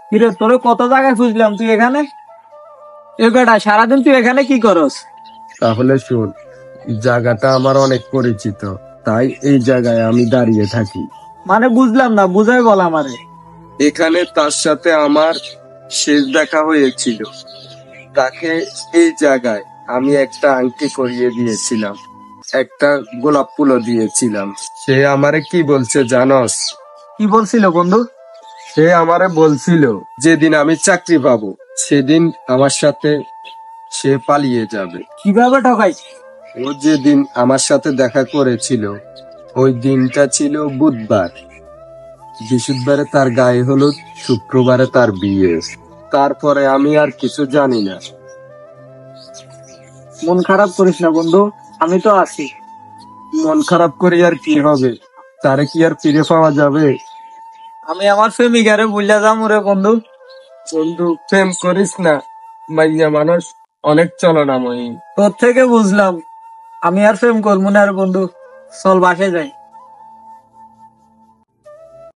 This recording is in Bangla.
কিরে তোরে কত জায়গায় খুঁজলাম, তুই এখানে? এ বেটা, সারাদিন তুই এখানে কি করস? তাহলে শোন, জায়গাটা আমার অনেক পরিচিত, তাই এই জায়গায় আমি দাঁড়িয়ে থাকি। মানে বুঝলাম না, বুঝাই বল আমারে। এখানে তার সাথে আমার শেষ দেখা হয়েছিল। তাকে এই জায়গায় আমি একটা আংটি পরিয়ে দিয়েছিলাম, একটা গোলাপ ফুলও দিয়েছিলাম। সে আমারে কি বলছে জানস? কি বলছিল বন্ধু? সে আমারে বলছিল যেদিন আমি চাকরি পাবো সেদিন আমার সাথে সে পালিয়ে যাবে। কিভাবে ঠকাইছি? ও যেদিন আমার সাথে দেখা করেছিল ওই দিনটা ছিল বুধবার, বৃহস্পতিবারে তার গায়ে হলুদ, শুক্রবারে তার বিয়ে। তারপরে আমি আর কিছু জানি না। মন খারাপ করিস না বন্ধু, আমি তো আছি। মন খারাপ করে আর কি হবে? তারে কি আর ফিরে পাওয়া যাবে? আমি আমার প্রেমিকারে ভুলে যাবো রে বন্ধু। বন্ধু, প্রেম করিস না, মাইয়া মানুষ অনেক চলনাময়ী। তোর থেকে বুঝলাম আমি আর প্রেম করবো না রে বন্ধু। চল বাসে যাই।